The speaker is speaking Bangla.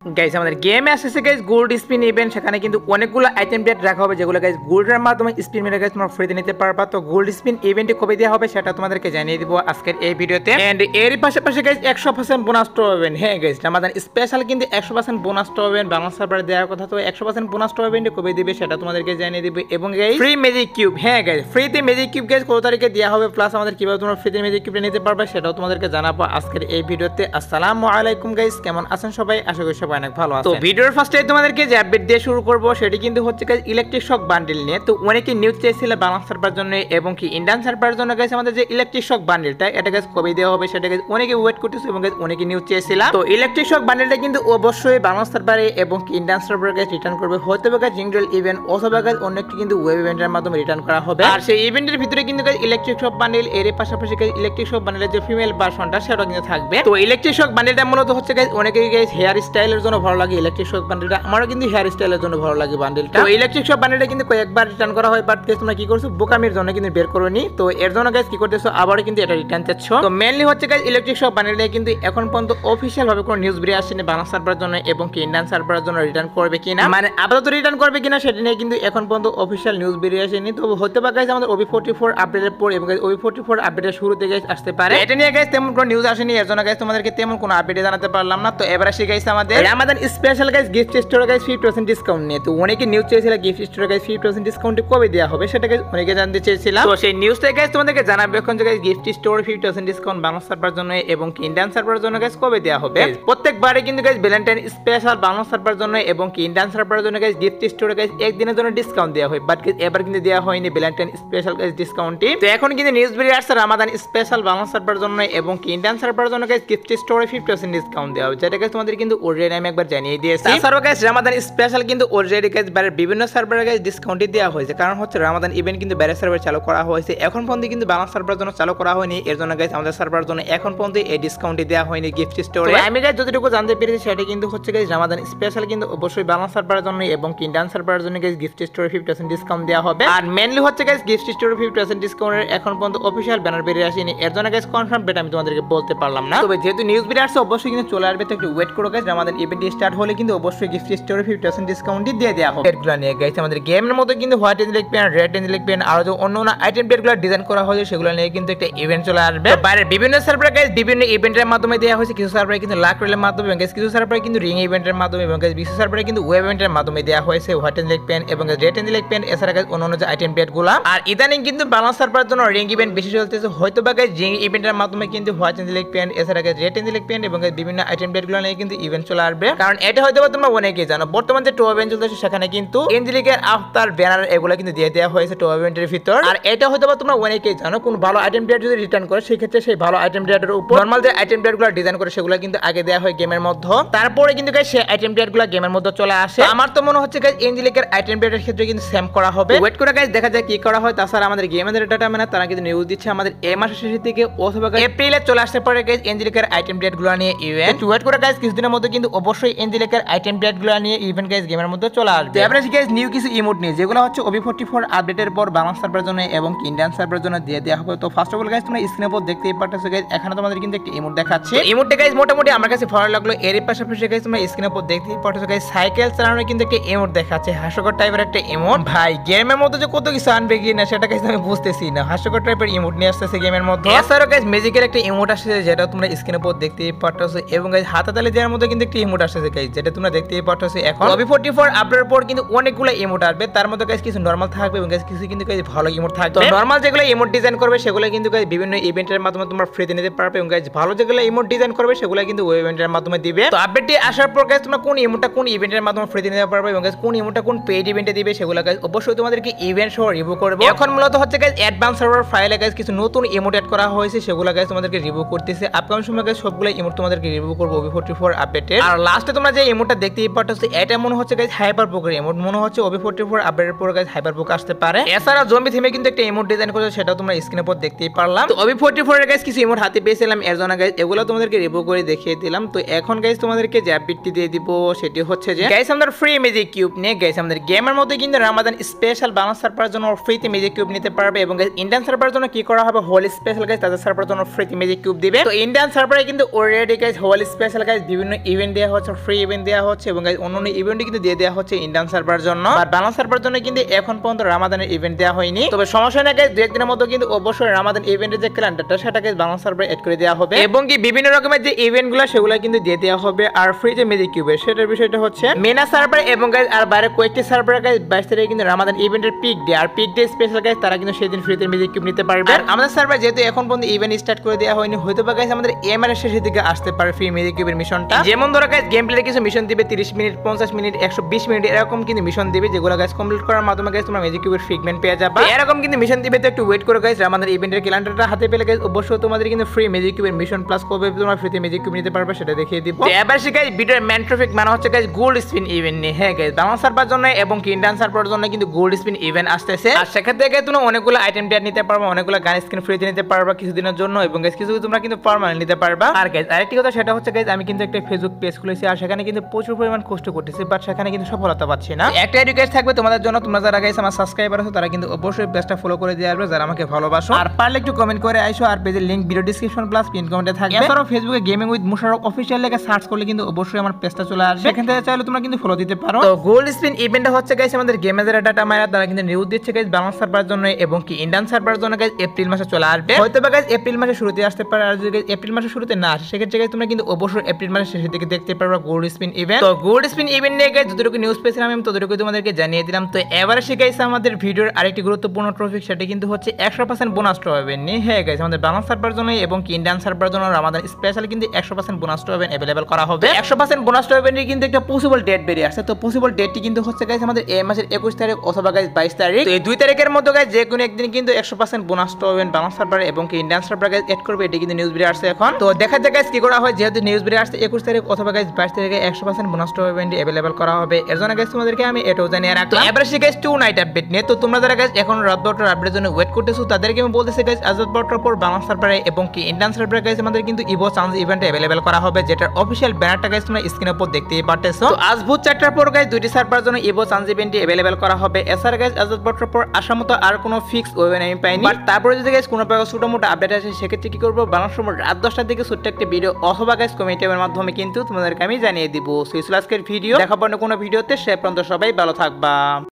গাইস আমাদের গেমে আসছে গাইস গোল্ড স্পিন ইভেন্ট, সেখানে কিন্তু অনেকগুলো আইটেম ডেট রাখা হবে যেগুলো গাইস গোল্ডের মাধ্যমে স্পিন মেরে গাইস তোমরা ফ্রিতে নিতে পারবা। তো গোল্ড স্পিন ইভেন্টে কবে দেওয়া হবে সেটা তোমাদেরকে জানিয়ে দিব আজকের এই ভিডিওতে। এন্ড এর পাশাপাশি গাইস 100% বোনাস পাবেন। হ্যাঁ গাইস আমাদের স্পেশাল কিন্তু 100% বোনাস পাবেন, বাংলা সার্ভারে দেওয়ার কথা। তো 100% বোনাস পাবেন কবে দিবে সেটা তোমাদেরকে জানিয়ে দিব। এবং গাইস ফ্রি ম্যাজিক কিউব, হ্যাঁ গাইস ফ্রিতে ম্যাজিক কিউব গাইস কত তারিখে দেওয়া হবে, প্লাস আমাদের কিভাবে তোমরা ফ্রিতে ম্যাজিক কিউব নিতে পারবে সেটাও তোমাদেরকে জানাবো আজকের এই ভিডিওতে। আসসালামু আলাইকুম গাইস, কেমন আছেন সবাই? আশা করি সবাই অনেক ভালো আছেন। তো ভিডিওর ফার্স্টে তোমাদেরকে যে আপডেট দিয়ে শুরু করব সেটি কিন্তু হচ্ছে গাইস ইলেকট্রিক শক বান্ডেল নিয়ে। তো অনেকে নিউজ চেয়েছিল বাংলা সার্ভারের জন্য এবং কি ইন্ডিয়ান সার্ভারের জন্য গাইস আমাদের যে ইলেকট্রিক শক বান্ডেলটা এটা গাইস কবে দেওয়া হবে সেটা গাইস অনেকে ওয়েট করতেছে এবং গাইস অনেকে নিউজ চেয়েছিল। তো ইলেকট্রিক শক বান্ডেলটা কিন্তু অবশ্যই বাংলা সার্ভারে এবং কি ইন্ডিয়ান সার্ভারে গাইস রিটার্ন করবে, হয়তো বা গাইস জিংডল ইভেন্ট অথবা গাইস অন্য একটি কিন্তু ওয়েব ইভেন্টের মাধ্যমে রিটার্ন করা হবে। আর সেই ইভেন্টের ভিতরে কিন্তু গাইস ইলেকট্রিক শক বান্ডেল এর পাশাপাশি গাইস ইলেকট্রিক শক বান্ডেলের যে ফিমেল ভার্সনটা সেটা কিন্তু থাকবে। তো ইলেকট্রিক শক বান্ডেলটা মূলত হচ্ছে গাইস অনেকেই গাইস হেয়ার স্টাইলের জন্য ভালো লাগে ইলেকট্রিক শক বান্ডেলটা, আমারও কিন্তু হেয়ার স্টাইলের জন্য ভালো লাগে বান্ডেলটা। তো ইলেকট্রিক শক বান্ডেলটা কিন্তু কয়েকবার রিটার্ন করা হয়, বাট গাইস তোমরা কি করছো বোকামির জন্য কিন্তু বের করোনি। তো এর জন্য গাইস কি করতেছো আবারও কিন্তু এটা রিটার্ন চাচ্ছ। তো মেইনলি হচ্ছে গাইস ইলেকট্রিক শক বান্ডেলটা কিন্তু এখন পর্যন্ত অফিশিয়াল ভাবে কোনো নিউজ বেরিয়ে আসেনি বাংলা সার্ভারের জন্য এবং কি ইন্ডিয়ান সার্ভারের জন্য রিটার্ন করবে কিনা, মানে আপাতত রিটার্ন করবে কিনা সেটা নিয়ে কিন্তু এখন পর্যন্ত অফিশিয়াল নিউজ বেরিয়ে আসেনি। তো হতে পারে গাইস আমাদের OB44 আপডেটের পর এবং OB44 আপডেটের শুরুতে গাইস আসতে পারে। এটা নিয়ে গাইস তেমন কোনো নিউজ আসেনি, এর জন্য গাইস তোমাদেরকে তেমন কোনো আপডেট জানাতে পারলাম না। তো এবার আসি গাইস আমাদের স্পেশাল গাইস গিফট স্টোরে গাইস 50% ডিসকাউন্ট নিয়ে। তো অনেকে নিউজ চেয়েছিল গিফট স্টোরে গাইস 50% ডিসকাউন্ট কবে দেওয়া হবে সেটা গাইস অনেকে জানতে চেয়েছিল। তো সেই নিউজটা গাইস তোমাদেরকে জানাবো এখন যে গাইস গিফট স্টোরে 50% ডিসকাউন্ট বাংলা সার্ভারের জন্য এবং ইন্ডিয়ান সার্ভারের জন্য গাইস কবে দেওয়া হবে। প্রত্যেকবারে কিন্তু গাইস ভ্যালেন্টাইন স্পেশাল বাংলা সার্ভারের জন্য এবং ইন্ডিয়ান সার্ভারের জন্য গাইস গিফট স্টোরে গাইস একদিনের জন্য ডিসকাউন্ট দেওয়া হয়, বাট এবার কিন্তু দেওয়া হয়নি ভ্যালেন্টাইন স্পেশাল গাইস ডিসকাউন্টটি। তো এখন কিন্তু নিউজ বেরিয়ে আসছে রামাদান স্পেশাল বাংলা সার্ভারের জন্য এবং ইন্ডিয়ান সার্ভারের জন্য গাইস গিফট স্টোরে 50% ডিসকাউন্ট দেওয়া হবে, যেটা গাইস তোমাদের কিন্তু অলরেডি আমি একবার জানিয়ে দিয়েছি। তাছাড়াও গাইস রামাদান স্পেশাল কিন্তু অলরেডি গাইস বাইরের বিভিন্ন সার্ভারে গাইস ডিসকাউন্ট দেওয়া হয়েছে, কারণ হচ্ছে রামাদান ইভেন্ট কিন্তু বাইরের সার্ভারে চালু করা হয়েছে, এখন পর্যন্ত কিন্তু বাংলা সার্ভারের জন্য চালু করা হয়নি। এর জন্য গাইস আমাদের সার্ভারের জন্য এখন পর্যন্ত এই ডিসকাউন্টটি দেওয়া হয়নি গিফট স্টোরে। আমি গাইস যতটুকু জানতে পেরেছি সেটা কিন্তু হচ্ছে গাইস রামাদান স্পেশাল কিন্তু অবশ্যই বাংলা সার্ভারের জন্য এবং ইন্ডিয়ান সার্ভারের জন্য গাইস গিফট স্টোরে 50% ডিসকাউন্ট দেওয়া হবে। আর মেইনলি হচ্ছে গাইস গিফট স্টোরে 50% ডিসকাউন্টের এখন পর্যন্ত অফিশিয়াল ব্যানার বেরিয়ে আসেনি, এর জন্য গাইস কনফার্ম ডেট আমি তোমাদেরকে বলতে পারলাম না। তবে যেহেতু নিউজ বেরিয়ে আসছে অবশ্যই কিন্তু চলে আসবে, তো একটু ওয়েট করো গাইস। রামাদান ইভেন্ট স্টার্ট হলে কিন্তু অবশ্যই গিফট স্টোরে 50% ডিসকাউন্ট দিয়ে দেওয়া হবে। এগুলো নিয়ে গাইস আমাদের গেমের মধ্যে কিন্তু white angelic pen, red angelic pen আর যে অন্য আইটেম পেনগুলো ডিজাইন করা হয়েছে সেগুলো নিয়ে কিন্তু একটা ইভেন্ট চলে আসবে। বাইরের বিভিন্ন সার্ভারে গাইস বিভিন্ন ইভেন্টের মাধ্যমে দেওয়া হয়েছে, কিছু সার্ভারে কিন্তু লাক রেলের মাধ্যমে এবং কিছু সার্ভারে কিন্তু রিং ইভেন্টের মাধ্যমে এবং কিছু সার্ভারে কিন্তু ওয়েব ইভেন্টের মাধ্যমে দেওয়া হয়েছে হোয়াইট এঞ্জেলিক পেন এবং রেড এঞ্জেলিক পেন, এছাড়া গাইস অন্য যে আইটেম পেনগুলো। আর ইদানিং কিন্তু বাংলা সার্ভারের জন্য রিং ইভেন্ট বেশি চলতেছে, হয়তো বা গাইস রিং ইভেন্টের মাধ্যমে কিন্তু হোয়াইট এঞ্জেলিক পেন, এছাড়া গাইস রেড এঞ্জেলিক পেন এবং বিভিন্ন আইটেম পেনগুলো নিয়ে কিন্তু ইভেন্ট চলে আসবে। কারণ এটা হয়তো বা তোমরা অনেকেই জানো বর্তমান যে টপ ইভেন্ট চলতেছে সেখানে কিন্তু এঞ্জেলিকের আফতার ব্যানার এগুলো কিন্তু দিয়ে দেওয়া হয়েছে টপ ইভেন্টের ভিতর। আর এটা হয়তো বা তোমরা অনেকেই জানো কোন ভালো আইটেম পেয়ার যদি রিটার্ন করে সেক্ষেত্রে সেই ভালো আইটেম পেয়ারের উপর নরমাল যে আইটেম পেয়ারগুলো ডিজাইন করে সেগুলো কিন্তু আগে দেওয়া হয় গেমের মধ্যে, তারপরে কিন্তু গাইস সেই আইটেম পেয়ারগুলো গেমের মধ্যে চলে আসে। আমার তো মনে হচ্ছে গাইস এঞ্জেলিকের আইটেম পেয়ারের ক্ষেত্রে কিন্তু সেম করা হবে, ওয়েট করে গাইস দেখা যায় কি করা হয়। তাছাড়া আমাদের গেমের ডাটা মানে তারা কিন্তু নিউজ দিচ্ছে আমাদের এই মাসের শেষের দিকে অথবা এপ্রিলে চলে আসতে পারে গাইস এঞ্জেলিকের আইটেম পেয়ারগুলো নিয়ে ইভেন্ট। ওয়েট করে গাইস কিছুদিনের মধ্যে কিন্তু অবশ্যই এঞ্জেলিকের আইটেম পেয়ারগুলো নিয়ে ইভেন্ট গাইস গেমের মধ্যে চলে আসবে। এবারে গাইস নিউ কিছু ইমোট নিয়ে যেগুলো হচ্ছে OB44 আপডেটের পর বাংলা সার্ভারের জন্য এবং ইন্ডিয়ান সার্ভারের জন্য দিয়ে দেওয়া হবে। তো ফার্স্ট অফ অল গাইস তোমরা স্ক্রিনের উপর দেখতেই পাচ্ছ গাইস এখানে তোমাদের কিন্তু একটা ইমোট দেখাচ্ছে। ইমোটটা গাইস মোটামুটি আমার কাছে ভালো লাগলো। এর পাশাপাশি গাইস তোমরা স্ক্রিনের উপর দেখতেই পাচ্ছ গাইস সাইকেল চালানোর কিন্তু একটা ইমোট দেখাচ্ছে, হাস্যকর টাইপের একটা ইমোট। ভাই গেমের মধ্যে যে কত কিছু আনবে কি না সেটা গাইস আমি বুঝতেছি না, হাস্যকর টাইপের ইমোট নিয়ে আসছে গেমের মধ্যে। এছাড়াও গাইস ম্যাজিকের একটা ইমোট আসছে যেটা তোমরা স্ক্রিনের উপর দেখতেই পাচ্ছ এবং গাইস হাতাতালি দেওয়ার মধ্যে কিন্তু একটা ইমোট আসছে গাইস যেটা তোমরা দেখতেই পাচ্ছ। এখন OB44 আপডেটের পর কিন্তু অনেকগুলো ইমোট আসবে, তার মধ্যে গাইস কিছু নরমাল থাকবে এবং গাইস কিছু কিন্তু গাইস ভালো ইমোট থাকবে। নরমাল যেগুলো ইমোট ডিজাইন করবে সেগুলো কিন্তু গাইস বিভিন্ন ইভেন্টের মাধ্যমে তোমরা ফ্রিতে নিতে পারবে এবং গাইস ভালো যেগুলো ইমোট ডিজাইন করবে সেগুলো কিন্তু ওয়েব ইভেন্টের মাধ্যমে দিবে। তো আপডেটটি আসার পর গাইস তোমরা কোন ইমোটটা কোন ইভেন্টের মাধ্যমে ফ্রিতে নিতে পারবে এবং গাইস কোন ইমোটটা কোন পেইড ইভেন্টে দিবে সেগুলো গাইস অবশ্যই তোমাদেরকে ইভেন্ট সহ রিভিউ করব। এখন মূলত হচ্ছে গাইস অ্যাডভান্স সার্ভার ফাইলে গাইস কিছু নতুন ইমোট এড করা হয়েছে সেগুলো গাইস তোমাদেরকে রিভিউ করতেছে। আপকামিং সময় গাইস সবগুলো ইমোট তোমাদেরকে রিভিউ করব OB44 আপডেটের। আর লাস্টে তোমরা যে ইমোটটা দেখতেই পাচ্ছ এটা মনে হচ্ছে গাইস হাইপার পোকের ইমোট, মনে হচ্ছে OB44 আপডেটের পর গাইস হাইপার পোক আসতে পারে। এছাড়া জম্বি থিমে কিন্তু একটা ইমোট ডিজাইন করেছে সেটা তোমরা স্ক্রিনের উপর দেখতেই পারলাম। তো OB44 এর গাইস কিছু ইমোট হাতে পেয়েছিলাম, এর জন্য গাইস এগুলো তোমাদেরকে রিভিউ করে দেখিয়ে দিলাম। তো এখন গাইস তোমাদেরকে যে আপডেটটি দিয়ে দিব সেটি হচ্ছে যে গাইস আমাদের ফ্রি ম্যাজিক কিউব নিয়ে গাইস আমাদের গেমের মধ্যে কিন্তু রামাদান স্পেশাল বাংলা সার্ভারের জন্য ফ্রিতে ম্যাজিক কিউব নিতে পারবে এবং গাইস ইন্ডিয়ান সার্ভারের জন্য কি করা হবে হোল স্পেশাল গাইস তাদের সার্ভারের জন্য ফ্রিতে ম্যাজিক কিউব দিবে। তো ইন্ডিয়ান সার্ভারে কিন্তু already guys whole special guys বিভিন্ন ইভেন্ট দেওয়া হচ্ছে ফ্রি ইভেন্ট দেওয়া হচ্ছে এবং গাইস অন্যান্য ইভেন্টও কিন্তু দিয়ে দেওয়া হচ্ছে ইন্ডিয়ান সার্ভার জন্য আর বাংলা সার্ভার জন্য কিন্তু এখন পর্যন্ত রামাদানের ইভেন্ট দেওয়া হয়নি। তবে সমস্যা নেই গাইস, 2-1 দিনের মধ্যে কিন্তু অবশ্যই রামাদান ইভেন্টের যে ক্যালেন্ডারটা সেটাকে বাংলা সার্ভারে এড করে দেওয়া হবে এবং কি বিভিন্ন রকমের যে ইভেন্টগুলো সেগুলো কিন্তু দিয়ে দেওয়া হবে। আর ফ্রি যে ম্যাজিক কিউবের সেটার বিষয়টা হচ্ছে মেনা সার্ভার এবং গাইস আর বাইরে কয়েকটি সার্ভারে গাইস 22 তারিখে কিন্তু রামাদান ইভেন্টের পিক ডে আর পিক ডে স্পেশাল গাইস তারা কিন্তু সেদিন ফ্রিতে ম্যাজিক কিউব নিতে পারবে। আর আমাদের সার্ভার যেহেতু এখন পর্যন্ত ইভেন্ট স্টার্ট করে দেওয়া হয়নি, হয়তো বা গাইস আমাদের এমআর এর শেষের দিকে আসতে পারে ফ্রি ম্যাজিক কিউবের মিশনটা। যেমন ধরো গাইস গেম প্লে কিছু মিশন দিবে 30 মিনিট 50 মিনিট 120 মিনিট এরকম কিন্তু মিশন দিবে, যেগুলো গাইস কমপ্লিট করার মাধ্যমে গাইস তোমরা ম্যাজিক কিউবের ফ্রিগমেন্ট পেয়ে যাবে। এরকম কিন্তু মিশন দিবে, তো একটু ওয়েট করো গাইস। আমাদের ইভেন্টের ক্যালেন্ডারটা হাতে পেলে গাইস অবশ্যই তোমাদের কিন্তু ফ্রি ম্যাজিক কিউবের মিশন প্লাস কবে তোমরা ফ্রিতে ম্যাজিক কিউব নিতে পারবে সেটা দেখিয়ে দিব। তো এবার সে গাইস ভিডিওর মেন টপিক মানে হচ্ছে গাইস গোল্ড স্পিন ইভেন্ট নিয়ে। হ্যাঁ গাইস, বাংলা সার্ভার জন্য এবং ইন্ডিয়ান সার্ভারের জন্য কিন্তু গোল্ড স্পিন ইভেন্ট আসতেছে আর সেক্ষেত্রে গাইস তোমরা অনেকগুলো আইটেম টিয়ার নিতে পারবে, অনেকগুলো গান স্কিন ফ্রিতে নিতে পারবে কিছুদিনের জন্য এবং গাইস কিছু তোমরা কিন্তু পার্মানেন্ট নিতে পারবা। আর গাইস আরেকটি কথা সেটা হচ্ছে গাইস আমি কিন্তু একটা ফেসবুক পেজ খুলেছি আর সেখানে কিন্তু প্রচুর পরিমাণ কষ্ট করতেছি, বাট সেখানে কিন্তু সফলতা পাচ্ছি না। একটা রিকোয়েস্ট থাকবে তোমাদের জন্য, তোমরা যারা গাইস আমার সাবস্ক্রাইবার আছো তারা কিন্তু অবশ্যই পেজটা ফলো করে দিয়ে আসবে, যারা আমাকে ভালোবাসো আর পারলে একটু কমেন্ট করে আইসো। আর পেজের link video description plus pin কমেন্টে থাকবে। এছাড়াও ফেসবুকে গেমিং উইথ মুশাররফ অফিশিয়াল লেখা সার্চ করলে কিন্তু অবশ্যই আমার পেজটা চলে আসবে, সেখান থেকে চাইলে তোমরা কিন্তু ফলো দিতে পারো। তো গোল্ড স্পিন ইভেন্টটা হচ্ছে গাইস আমাদের গেমের ডাটা মাইরা তারা কিন্তু নিউজ দিচ্ছে গাইস বাংলা সার্ভার জন্য এবং কি ইন্ডিয়ান সার্ভার জন্য গাইস এপ্রিল মাসে চলে আসবে। হয়তো বা গাইস এপ্রিল মাসে শুরুতে আসতে পারে, আর যদি গাইস এপ্রিল মাসে শুরুতে না আসে সেক্ষেত্রে গাইস তোমরা কিন্তু অবশ্যই এপ্রিল মাসের শেষের দিকে দেখতে পারবে গোল্ড স্পিন ইভেন্ট। তো গোল্ড স্পিন ইভেন্ট নিয়ে গাইস যতটুকু নিউজ পেয়েছিলাম আমি ততটুকু তোমাদেরকে জানিয়ে দিলাম। তো এবারে সে গাইস আমাদের ভিডিওর আরেকটি গুরুত্বপূর্ণ টপিক, সেটা কিন্তু হচ্ছে 100% বোনাস ট্রফি নিয়ে। হ্যাঁ গাইস, আমাদের বাংলা সার্ভার জন্য এবং কি ইন্ডিয়ান সার্ভার জন্য আমাদের স্পেশাল কিন্তু 100% বোনাস ট্রফি अवेलेबल করা হবে। 100% বোনাস ট্রফির কিন্তু একটা পসিবল ডেট বেরিয়ে আসছে। তো পসিবল ডেটটি কিন্তু হচ্ছে গাইস আমাদের এই মাসের 21 তারিখ অথবা গাইস 22 তারিখ। তো এই 2 তারিখের মধ্যে গাইস যে কোনো একদিন কিন্তু 100% বোনাস ট্রফি বাংলা সার্ভার এবং কি ইন্ডিয়ান সার্ভার গাইস এড করবে, এটি কিন্তু নিউজ বেরিয়ে আসছে এখন। তো দেখা যাক গাইস কি করা হয়, যেহেতু নিউজ বেরিয়ে আসছে 21 তারিখ অথবা গাইস 22 তারিখে 100% বোনাস ট্রফি अवेलेबल করা হবে। এর জন্য গাইস তোমাদেরকে আমি এটাও জানিয়ে রাখলাম। এবারে সে গাইস 2 নাইট আপডেট নিয়ে। তো তোমরা যারা গাইস এখন রাত 12টার আপডেটের জন্য ওয়েট করতেছো তাদেরকে আমি বলতেছি গাইস আজ রাত 12টার পর বাংলা সার্ভারে এবং কি ইন্ডিয়ান সার্ভারে গাইস আমাদের কিন্তু ইভো চান্স ইভেন্ট अवेलेबल করা হবে, যেটার অফিশিয়াল ব্যানারটা গাইস তোমরা স্ক্রিনের উপর দেখতেই পারতেছো। তো আজ ভোর 4টার পর গাইস দুইটি সার্ভার জন্য ইভো চান্স ইভেন্টটি अवेलेबल করা হবে। এছাড়া গাইস আজ রাত 12টার পর আসার মতো আর কোনো ফিক্স ওয়েন আমি পাইনি, বাট তারপরে যদি গাইস কোনো প্রকার ছোটমোটো আপডেট আসে সেক্ষেত্রে কি করবো, বাংলা সময় রাত 10টার দিকে ছোট্ট একটা ভিডিও অথবা গাইস কমেন্টের মাধ্যমে কিন্তু তোমাদেরকে আমি জানিয়ে দিব। সো এই ছিল আজকের ভিডিও, দেখা পাবে কোনো ভিডিওতে, সে পর্যন্ত সবাই ভালো থাকবা।